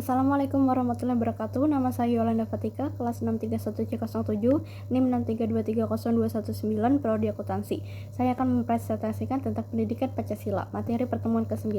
Assalamualaikum warahmatullahi wabarakatuh. Nama saya Yolanda Fatika, kelas 631C07, NIM 632302119, Prodi Akuntansi. Saya akan mempresentasikan tentang pendidikan Pancasila, materi pertemuan ke-9.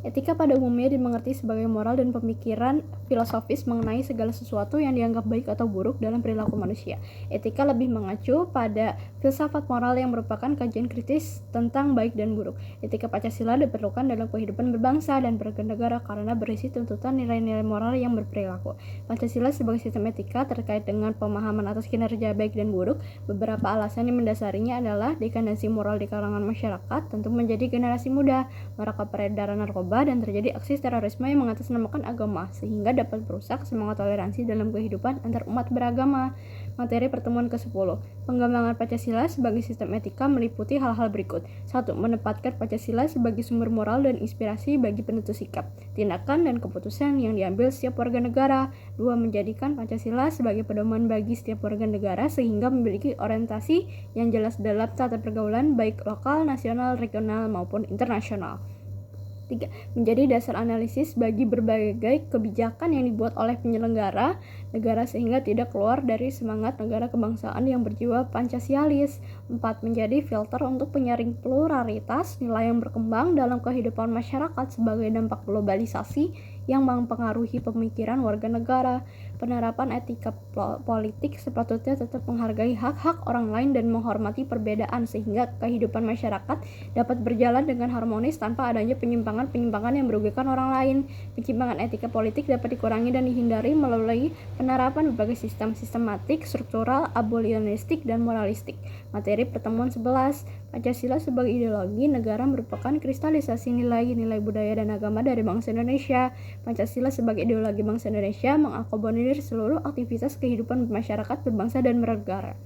Etika pada umumnya dimengerti sebagai moral dan pemikiran filosofis mengenai segala sesuatu yang dianggap baik atau buruk dalam perilaku manusia. Etika lebih mengacu pada filsafat moral yang merupakan kajian kritis tentang baik dan buruk. Etika Pancasila diperlukan dalam kehidupan berbangsa dan bernegara karena berisi tuntutan nilai-nilai moral yang berperilaku. Pancasila sebagai sistem etika terkait dengan pemahaman atas kinerja baik dan buruk. Beberapa alasan yang mendasarinya adalah dekadasi moral di kalangan masyarakat, tentu menjadi generasi muda, maraknya peredaran narkoba, dan terjadi aksi terorisme yang mengatasnamakan agama, sehingga dapat merusak semangat toleransi dalam kehidupan antar umat beragama. Materi pertemuan ke-10. Pengembangan Pancasila sebagai sistem etika meliputi hal-hal berikut. 1. Menempatkan Pancasila sebagai sumber moral dan inspirasi bagi penentu sikap, tindakan, dan keputusan yang diambil setiap warga negara. 2. Menjadikan Pancasila sebagai pedoman bagi setiap warga negara sehingga memiliki orientasi yang jelas dalam tata pergaulan baik lokal, nasional, regional, maupun internasional. 3. Menjadi dasar analisis bagi berbagai kebijakan yang dibuat oleh penyelenggara negara sehingga tidak keluar dari semangat negara kebangsaan yang berjiwa Pancasialis. 4. Menjadi filter untuk penyaring pluralitas nilai yang berkembang dalam kehidupan masyarakat sebagai dampak globalisasi yang mempengaruhi pemikiran warga negara. Penerapan etika politik sepatutnya tetap menghargai hak-hak orang lain dan menghormati perbedaan sehingga kehidupan masyarakat dapat berjalan dengan harmonis tanpa adanya penyimpangan yang merugikan orang lain. Penyimpangan etika politik dapat dikurangi dan dihindari melalui penerapan berbagai sistem sistematik, struktural, abolisionistik, dan moralistik. Materi pertemuan 11. Pancasila sebagai ideologi negara merupakan kristalisasi nilai-nilai budaya dan agama dari bangsa Indonesia. Pancasila sebagai ideologi bangsa Indonesia mengakomodir seluruh aktivitas kehidupan masyarakat berbangsa dan bernegara.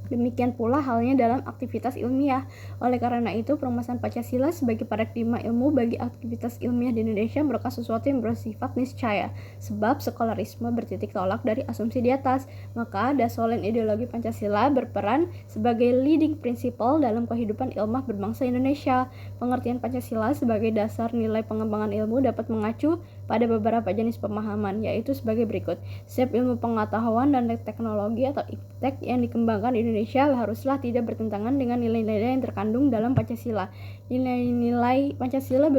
Demikian pula halnya dalam aktivitas ilmiah. Oleh karena itu, permasalahan Pancasila sebagai paradigma ilmu bagi aktivitas ilmiah di Indonesia merupakan sesuatu yang bersifat niscaya, sebab sekularisme bertitik tolak dari asumsi di atas. Maka dasar ideologi Pancasila berperan sebagai leading principle dalam kehidupan ilmiah berbangsa Indonesia. Pengertian Pancasila sebagai dasar nilai pengembangan ilmu dapat mengacu pada beberapa jenis pemahaman, yaitu sebagai berikut. Setiap ilmu pengetahuan dan teknologi atau iptek yang dikembangkan di Indonesia haruslah tidak bertentangan dengan nilai-nilai yang terkandung dalam Pancasila. Nilai-nilai Pancasila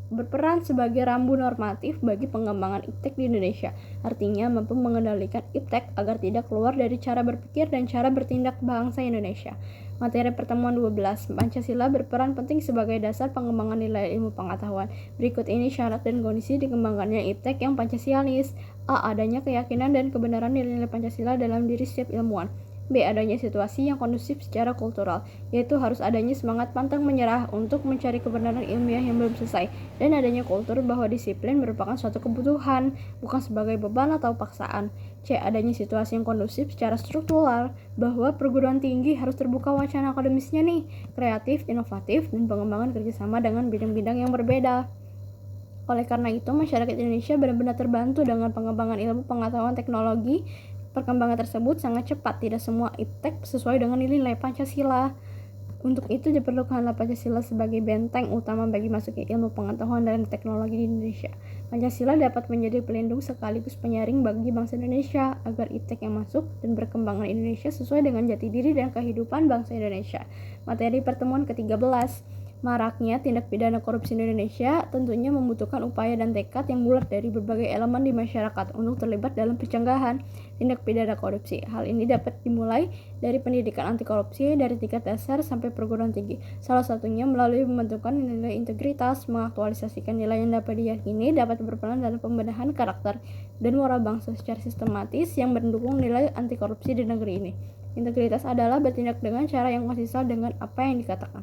berperan sebagai rambu normatif bagi pengembangan iptek di Indonesia. Artinya mampu mengendalikan iptek agar tidak keluar dari cara berpikir dan cara bertindak bangsa Indonesia. Materi pertemuan 12. Pancasila berperan penting sebagai dasar pengembangan nilai ilmu pengetahuan. Berikut ini syarat dan kondisi dikembangkannya iptek yang Pancasialis. A. Adanya keyakinan dan kebenaran nilai-nilai Pancasila dalam diri setiap ilmuwan. B. Adanya situasi yang kondusif secara kultural, yaitu harus adanya semangat pantang menyerah untuk mencari kebenaran ilmiah yang belum selesai, dan adanya kultur bahwa disiplin merupakan suatu kebutuhan, bukan sebagai beban atau paksaan. C. Adanya situasi yang kondusif secara struktural, bahwa perguruan tinggi harus terbuka wacana akademisnya nih, kreatif, inovatif, dan pengembangan kerjasama dengan bidang-bidang yang berbeda. Oleh karena itu, masyarakat Indonesia benar-benar terbantu dengan pengembangan ilmu pengetahuan teknologi. Perkembangan tersebut sangat cepat, tidak semua iptek sesuai dengan nilai Pancasila. Untuk itu diperlukanlah Pancasila sebagai benteng utama bagi masuknya ilmu pengetahuan dan teknologi di Indonesia. Pancasila dapat menjadi pelindung sekaligus penyaring bagi bangsa Indonesia agar iptek yang masuk dan berkembang di Indonesia sesuai dengan jati diri dan kehidupan bangsa Indonesia. Materi pertemuan ke-13. Maraknya tindak pidana korupsi di Indonesia tentunya membutuhkan upaya dan tekad yang bulat dari berbagai elemen di masyarakat untuk terlibat dalam pencegahan tindak pidana korupsi. Hal ini dapat dimulai dari pendidikan anti korupsi dari tingkat dasar sampai perguruan tinggi. Salah satunya melalui pembentukan nilai integritas, mengaktualisasikan nilai yang dapat diyakini dapat berperan dalam pembenahan karakter dan moral bangsa secara sistematis yang mendukung nilai anti korupsi di negeri ini. Integritas adalah bertindak dengan cara yang konsisten dengan apa yang dikatakan.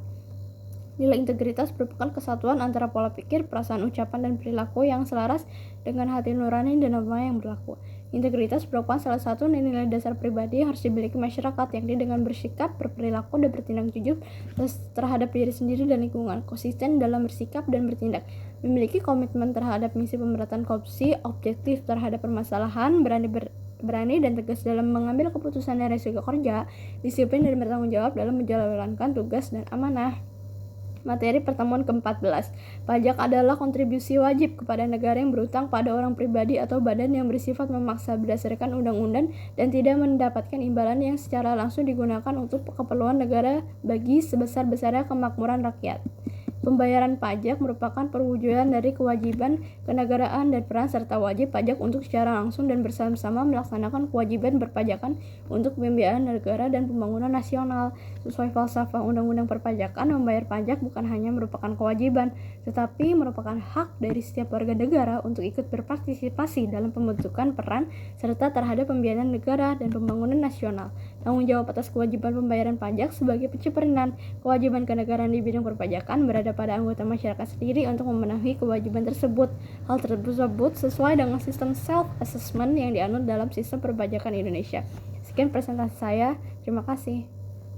Nilai integritas merupakan kesatuan antara pola pikir, perasaan, ucapan, dan perilaku yang selaras dengan hati nurani dan norma yang berlaku. Integritas merupakan salah satu nilai dasar pribadi yang harus dimiliki masyarakat, yakni dengan bersikap, berperilaku, dan bertindak jujur terhadap diri sendiri dan lingkungan, konsisten dalam bersikap dan bertindak, memiliki komitmen terhadap misi pemberantasan korupsi, objektif terhadap permasalahan, berani dan tegas dalam mengambil keputusan dan resiko kerja, disiplin dan bertanggung jawab dalam menjalankan tugas dan amanah. Materi pertemuan ke-14. Pajak adalah kontribusi wajib kepada negara yang berutang pada orang pribadi atau badan yang bersifat memaksa berdasarkan undang-undang dan tidak mendapatkan imbalan yang secara langsung digunakan untuk keperluan negara bagi sebesar-besarnya kemakmuran rakyat. Pembayaran pajak merupakan perwujudan dari kewajiban kenegaraan dan peran serta wajib pajak untuk secara langsung dan bersama-sama melaksanakan kewajiban berpajakan untuk pembiayaan negara dan pembangunan nasional. Sesuai falsafah Undang-Undang Perpajakan, membayar pajak bukan hanya merupakan kewajiban, tetapi merupakan hak dari setiap warga negara untuk ikut berpartisipasi dalam pembentukan peran serta terhadap pembiayaan negara dan pembangunan nasional. Tanggung jawab atas kewajiban pembayaran pajak sebagai pencerminan kewajiban kenegaraan di bidang perpajakan berada pada anggota masyarakat sendiri untuk memenuhi kewajiban tersebut. Hal tersebut sesuai dengan sistem self-assessment yang dianut dalam sistem perpajakan Indonesia. Sekian presentasi saya. Terima kasih.